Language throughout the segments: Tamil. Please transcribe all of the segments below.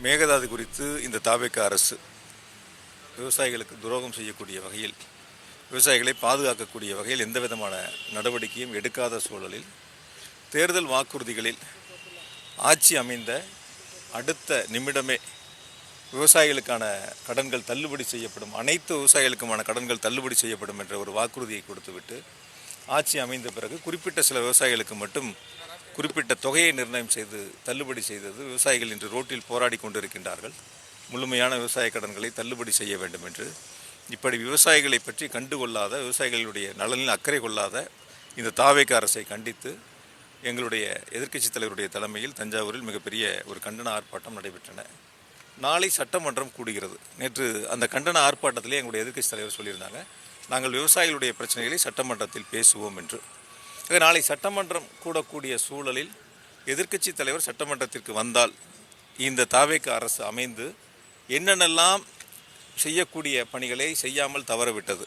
மேகதாது குறித்து இந்த தாவேக அரசு விவசாயிகளுக்கு துரோகம் செய்யக்கூடிய வகையில், விவசாயிகளை பாதுகாக்கக்கூடிய வகையில் எந்த விதமான நடவடிக்கையும் எடுக்காத சூழலில் தேர்தல் வாக்குறுதிகளில் ஆட்சி அமைந்த அடுத்த நிமிடமே விவசாயிகளுக்கான கடன்கள் தள்ளுபடி செய்யப்படும், அனைத்து விவசாயிகளுக்குமான கடன்கள் தள்ளுபடி செய்யப்படும் என்ற ஒரு வாக்குறுதியை கொடுத்துவிட்டு ஆட்சி அமைந்த பிறகு குறிப்பிட்ட சில விவசாயிகளுக்கு மட்டும் குறிப்பிட்ட தொகையை நிர்ணயம் செய்து தள்ளுபடி செய்தது. விவசாயிகள் இன்று ரோட்டில் போராடி கொண்டிருக்கின்றார்கள். முழுமையான விவசாய கடன்களை தள்ளுபடி செய்ய வேண்டும் என்று. இப்படி விவசாயிகளை பற்றி கண்டுகொள்ளாத, விவசாயிகளுடைய நலனில் அக்கறை கொள்ளாத இந்த தாவேக அரசை கண்டித்து எங்களுடைய எதிர்க்கட்சித் தலைவருடைய தலைமையில் தஞ்சாவூரில் மிகப்பெரிய ஒரு கண்டன ஆர்ப்பாட்டம் நடைபெற்றன. நாளை சட்டமன்றம் கூடுகிறது. நேற்று அந்த கண்டன ஆர்ப்பாட்டத்திலே எங்களுடைய எதிர்க்கட்சித் தலைவர் சொல்லியிருந்தாங்க, நாங்கள் விவசாயிகளுடைய பிரச்சனைகளை சட்டமன்றத்தில் பேசுவோம் என்று. நாளை சட்டமன்றம் கூடக்கூடிய சூழலில் எதிர்க்கட்சித் தலைவர் சட்டமன்றத்திற்கு வந்தால் இந்த தாவேக அரசு அமைந்து என்னென்னலாம் செய்யக்கூடிய பணிகளை செய்யாமல் தவறவிட்டது,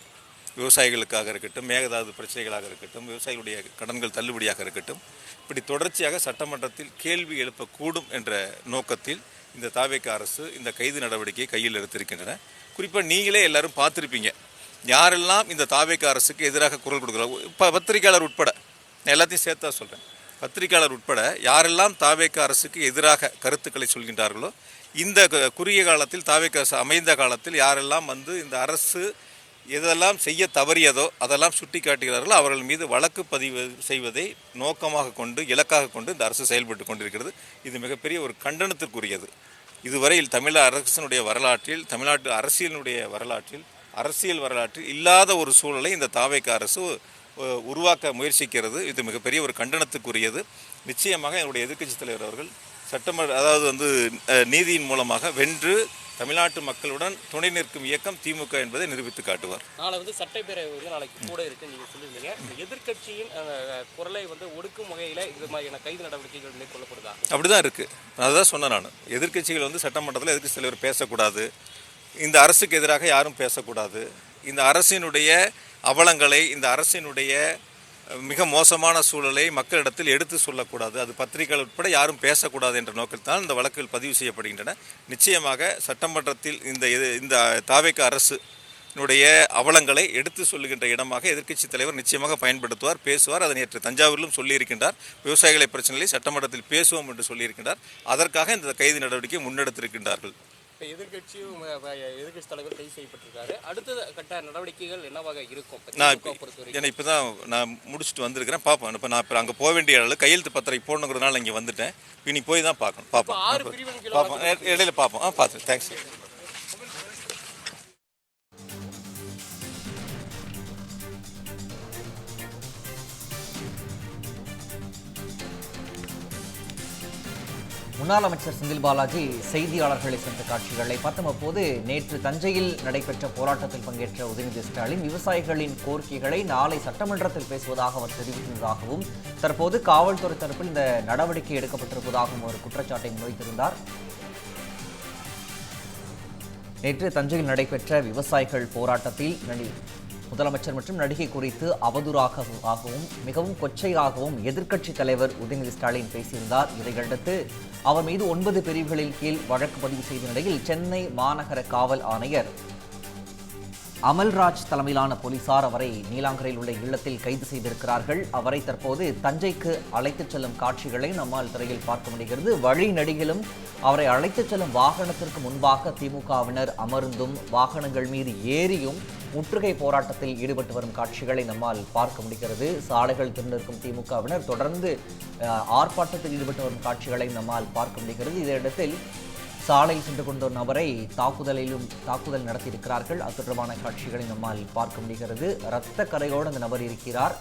விவசாயிகளுக்காக இருக்கட்டும், மேகதாது பிரச்சனைகளாக இருக்கட்டும், விவசாயிகளுடைய கடன்கள் தள்ளுபடியாக இருக்கட்டும், இப்படி தொடர்ச்சியாக சட்டமன்றத்தில் கேள்வி எழுப்பக்கூடும் என்ற நோக்கத்தில் இந்த தாவேக அரசு இந்த கைது நடவடிக்கையை கையில் எடுத்திருக்கின்றன. குறிப்பாக நீங்களே எல்லாரும் பார்த்துருப்பீங்க, யாரெல்லாம் இந்த தாவேக அரசுக்கு எதிராக குரல் கொடுக்குறாங்க. இப்போ பத்திரிகையாளர் உட்பட, நான் எல்லாத்தையும் சேர்த்தா சொல்கிறேன், பத்திரிகையாளர் உட்பட யாரெல்லாம் தாவேக அரசுக்கு எதிராக கருத்துக்களை சொல்கின்றார்களோ, இந்த குறுகிய காலத்தில் தாவேக அரசு அமைந்த காலத்தில் யாரெல்லாம் இந்த அரசு எதெல்லாம் செய்ய தவறியதோ அதெல்லாம் சுட்டி காட்டுகிறார்களோ அவர்கள் மீது வழக்கு பதிவு செய்வதை நோக்கமாக கொண்டு, இலக்காக கொண்டு இந்த அரசு செயல்பட்டு கொண்டிருக்கிறது. இது மிகப்பெரிய ஒரு கண்டனத்திற்குரியது. இதுவரையில் தமிழக அரசினுடைய வரலாற்றில், தமிழ்நாட்டு அரசியல் வரலாற்றில் இல்லாத ஒரு சூழலை இந்த தாவேக அரசு உருவாக்க முயற்சிக்கிறது. இது மிகப்பெரிய ஒரு கண்டனத்துக்குரியது. நிச்சயமாக என்னுடைய எதிர்க்கட்சித் தலைவர் அவர்கள் நீதியின் மூலமாக வென்று தமிழ்நாட்டு மக்களுடன் துணை நிற்கும் இயக்கம் திமுக என்பதை நிரூபித்து காட்டுவார். நாளை சட்டப்பேரவை நாளைக்கு கூட இருக்கு, நீங்க சொல்லியிருந்தீங்க. எதிர்க்கட்சியின் குரலை ஒடுக்கும் வகையில் இது மாதிரியான கைது நடவடிக்கைகள் மேற்கொள்ளப்படுதா? அப்படிதான் இருக்கு. அதுதான் சொன்னேன் நான். எதிர்க்கட்சிகள் சட்டமன்றத்தில் எதிர்க்கட்சி தலைவர் பேசக்கூடாது, இந்த அரசுக்கு எதிராக யாரும் பேசக்கூடாது, இந்த அரசினுடைய அவலங்களை, இந்த அரசினுடைய மிக மோசமான சூழலை மக்களிடத்தில் எடுத்து சொல்லக்கூடாது, அது பத்திரிகைகள் உட்பட யாரும் பேசக்கூடாது என்ற நோக்கத்தில் இந்த வழக்குகள் பதிவு செய்யப்படுகின்றன. நிச்சயமாக சட்டமன்றத்தில் இந்த தாவேக அரசுனுடைய அவலங்களை எடுத்து சொல்லுகின்ற இடமாக எதிர்க்கட்சி தலைவர் நிச்சயமாக பயன்படுத்துவார், பேசுவார். அதை நேற்று தஞ்சாவூரிலும் சொல்லியிருக்கின்றார். விவசாயிகளை பிரச்சனைகளை சட்டமன்றத்தில் பேசுவோம் என்று சொல்லியிருக்கின்றார். அதற்காக இந்த கைது நடவடிக்கை முன்னெடுத்திருக்கின்றார்கள். எதிர்க்கட்சி தலைவர் கைது செய்யப்பட்டிருக்காரு. அடுத்த கட்ட நடவடிக்கைகள் என்னவாக இருக்கும்? நான் இப்போதான் நான் முடிச்சுட்டு வந்திருக்கிறேன், பார்ப்போம். இப்போ நான் அங்கே போக வேண்டிய அளவு கையெழுத்து பத்திரை போடணுங்கிறதுனால இங்கே வந்துட்டேன். இனி போய் தான் பார்ப்போம். இடையில பார்ப்போம். பார்த்து தேங்க்ஸ். முன்னாள் அமைச்சர் செந்தில் பாலாஜி செய்தியாளர்களை சென்ற காட்சிகளை பார்த்தோம். அப்போது நேற்று தஞ்சையில் நடைபெற்ற போராட்டத்தில் பங்கேற்ற உதயநிதி ஸ்டாலின் விவசாயிகளின் கோரிக்கைகளை நாளை சட்டமன்றத்தில் பேசுவதாக அவர் தெரிவித்ததாகவும், தற்போது காவல்துறை தரப்பில் இந்த நடவடிக்கை எடுக்கப்பட்டிருப்பதாகவும் ஒரு குற்றச்சாட்டை முன்வைத்திருந்தார். நேற்று தஞ்சையில் நடைபெற்ற விவசாயிகள் போராட்டத்தில் முதலமைச்சர் மற்றும் நடிகை குறித்து அவதூறாகவும் மிகவும் கொச்சையாகவும் எதிர்க்கட்சித் தலைவர் உதயநிதி ஸ்டாலின் பேசியிருந்தார். இதையடுத்து அவர் மீது 9 பிரிவுகளின் கீழ் வழக்கு பதிவு செய்த நிலையில் சென்னை மாநகர காவல் ஆணையர் அமல்ராஜ் தலைமையிலான போலீசார் அவரை நீலாங்கரையில் உள்ள இல்லத்தில் கைது செய்திருக்கிறார்கள். அவரை தற்போது தஞ்சைக்கு அழைத்துச் செல்லும் காட்சிகளை நம்மால் திரையில் பார்க்க முடிகிறது. வழி நெடுகிலும் அவரை அழைத்துச் செல்லும் வாகனத்திற்கு முன்பாக திமுகவினர் அமர்ந்தும் வாகனங்கள் மீது ஏறியும் முற்றுகை போராட்டத்தில் ஈடுபட்டு வரும் காட்சிகளை நம்மால் பார்க்க முடிகிறது. சாலைகள் திறந்திருக்கும் திமுகவினர் தொடர்ந்து ஆர்ப்பாட்டத்தில் ஈடுபட்டு வரும் காட்சிகளை நம்மால் பார்க்க முடிகிறது. இதனிடத்தில் சாலையில் சென்று கொண்ட ஒரு நபரை தாக்குதல் நடத்தியிருக்கிறார்கள். அது தொடர்பான காட்சிகளை நம்மால் பார்க்க முடிகிறது. இரத்த கரையோடு அந்த நபர் இருக்கிறார்.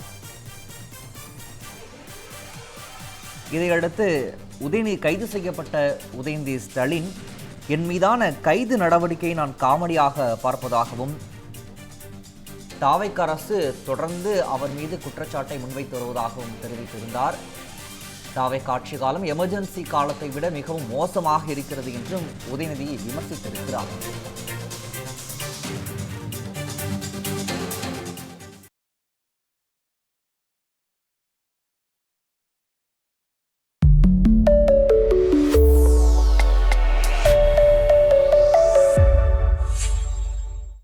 இதையடுத்து கைது செய்யப்பட்ட உதயநிதி ஸ்டாலின், என் மீதான கைது நடவடிக்கையை நான் காமெடியாக பார்ப்பதாகவும், தாவேக அரசு தொடர்ந்து அவர் மீது குற்றச்சாட்டை முன்வைத்து வருவதாகவும் தெரிவித்திருந்தார். தாவேக ஆட்சி காலம் எமர்ஜென்சி காலத்தை விட மிகவும் மோசமாக இருக்கிறது என்றும் உதயநிதி விமர்சித்திருக்கிறார்.